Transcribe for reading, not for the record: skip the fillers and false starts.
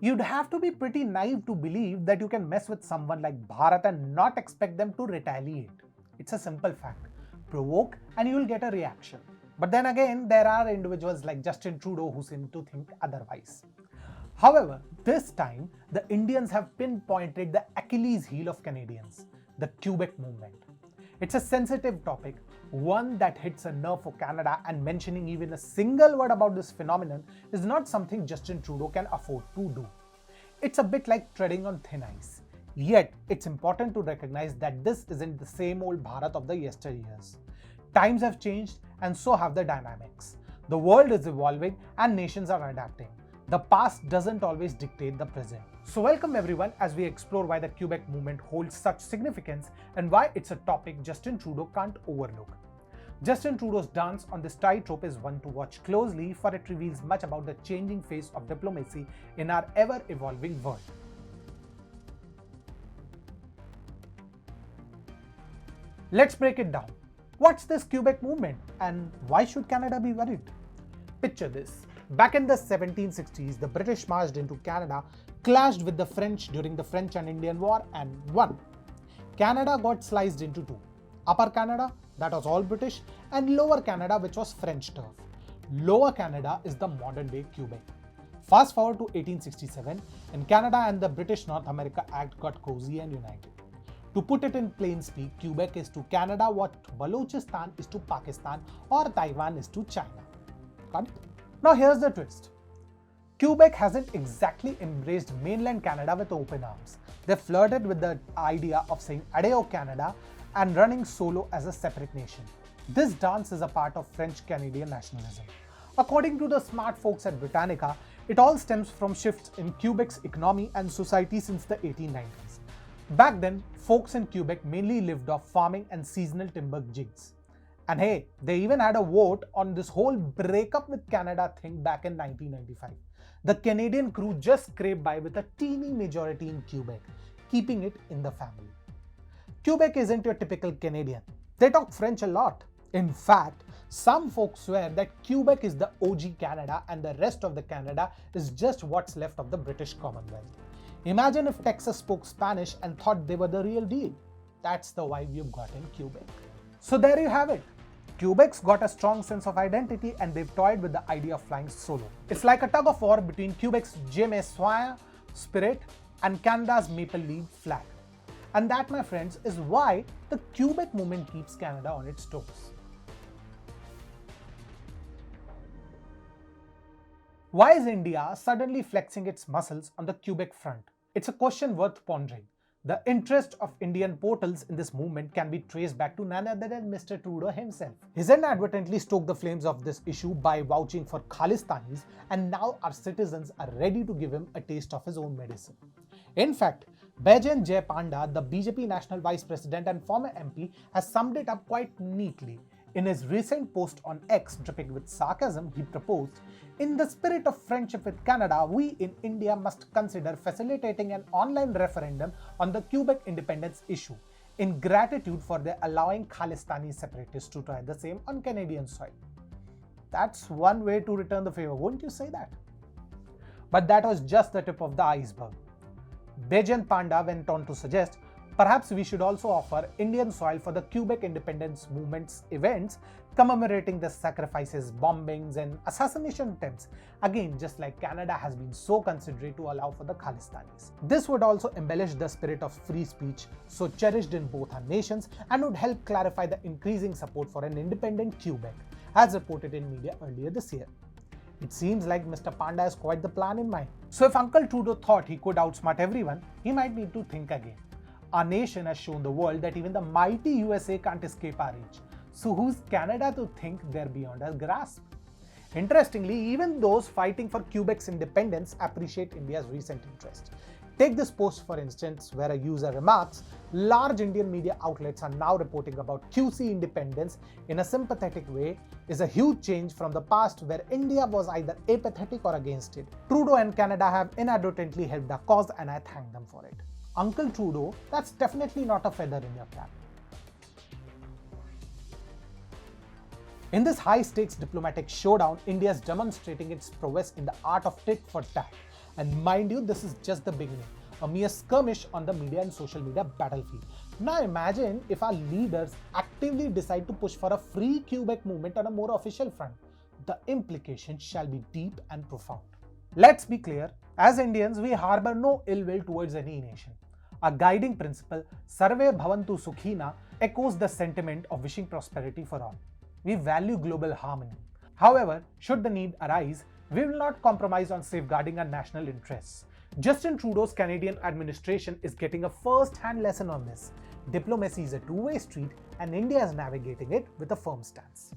You'd have to be pretty naive to believe that you can mess with someone like Bharat and not expect them to retaliate. It's a simple fact. Provoke and you'll get a reaction. But then again, there are individuals like Justin Trudeau who seem to think otherwise. However, this time, the Indians have pinpointed the Achilles heel of Canadians, the Quebec movement. It's a sensitive topic, one that hits a nerve for Canada, and mentioning even a single word about this phenomenon is not something Justin Trudeau can afford to do. It's a bit like treading on thin ice. Yet, it's important to recognize that this isn't the same old Bharat of the yesteryears. Times have changed and so have the dynamics. The world is evolving and nations are adapting. The past doesn't always dictate the present. So welcome everyone as we explore why the Quebec movement holds such significance and why it's a topic Justin Trudeau can't overlook. Justin Trudeau's dance on this tightrope is one to watch closely, for it reveals much about the changing face of diplomacy in our ever-evolving world. Let's break it down. What's this Quebec movement and why should Canada be worried? Picture this. Back in the 1760s, the British marched into Canada, clashed with the French during the French and Indian War and won. Canada got sliced into two. Upper Canada, that was all British, and Lower Canada, which was French turf. Lower Canada is the modern day Quebec. Fast forward to 1867, and Canada and the British North America Act got cozy and united. To put it in plain speak, Quebec is to Canada what Balochistan is to Pakistan or Taiwan is to China. Got it? Now here's the twist. Quebec hasn't exactly embraced mainland Canada with open arms. They flirted with the idea of saying Adeo Canada and running solo as a separate nation. This dance is a part of French-Canadian nationalism. According to the smart folks at Britannica, it all stems from shifts in Quebec's economy and society since the 1890s. Back then, folks in Quebec mainly lived off farming and seasonal timber jigs. And hey, they even had a vote on this whole breakup with Canada thing back in 1995. The Canadian crew just scraped by with a teeny majority in Quebec, keeping it in the family. Quebec isn't your typical Canadian. They talk French a lot. In fact, some folks swear that Quebec is the OG Canada and the rest of the Canada is just what's left of the British Commonwealth. Imagine if Texas spoke Spanish and thought they were the real deal. That's the vibe you've got in Quebec. So there you have it. Quebec's got a strong sense of identity and they've toyed with the idea of flying solo. It's like a tug of war between Quebec's Je me sois spirit and Canada's maple leaf flag. And that, my friends, is why the Quebec movement keeps Canada on its toes. Why is India suddenly flexing its muscles on the Quebec front? It's a question worth pondering. The interest of Indian portals in this movement can be traced back to none other than Mr. Trudeau himself. He inadvertently stoked the flames of this issue by vouching for Khalistanis, and now our citizens are ready to give him a taste of his own medicine. In fact, Baijan Jay Panda, the BJP National Vice President and former MP, has summed it up quite neatly. In his recent post on X, dripping with sarcasm, he proposed, "In the spirit of friendship with Canada, we in India must consider facilitating an online referendum on the Quebec independence issue, in gratitude for their allowing Khalistani separatists to try the same on Canadian soil." That's one way to return the favor, wouldn't you say that? But that was just the tip of the iceberg. Baijan Panda went on to suggest, perhaps we should also offer Indian soil for the Quebec independence movement's events, commemorating the sacrifices, bombings and assassination attempts, again just like Canada has been so considerate to allow for the Khalistanis. This would also embellish the spirit of free speech so cherished in both our nations and would help clarify the increasing support for an independent Quebec, as reported in media earlier this year. It seems like Mr. Panda has quite the plan in mind. So if Uncle Trudeau thought he could outsmart everyone, he might need to think again. Our nation has shown the world that even the mighty USA can't escape our reach. So who's Canada to think they're beyond our grasp? Interestingly, even those fighting for Quebec's independence appreciate India's recent interest. Take this post for instance, where a user remarks, large Indian media outlets are now reporting about QC independence in a sympathetic way is a huge change from the past where India was either apathetic or against it. Trudeau and Canada have inadvertently helped our cause and I thank them for it. Uncle Trudeau, that's definitely not a feather in your cap. In this high-stakes diplomatic showdown, India is demonstrating its prowess in the art of tit for tat. And mind you, this is just the beginning, a mere skirmish on the media and social media battlefield. Now imagine if our leaders actively decide to push for a free Quebec movement on a more official front. The implications shall be deep and profound. Let's be clear, as Indians, we harbor no ill will towards any nation. Our guiding principle, Sarve Bhavantu Sukhina, echoes the sentiment of wishing prosperity for all. We value global harmony. However, should the need arise, we will not compromise on safeguarding our national interests. Justin Trudeau's Canadian administration is getting a first-hand lesson on this. Diplomacy is a two-way street and India is navigating it with a firm stance.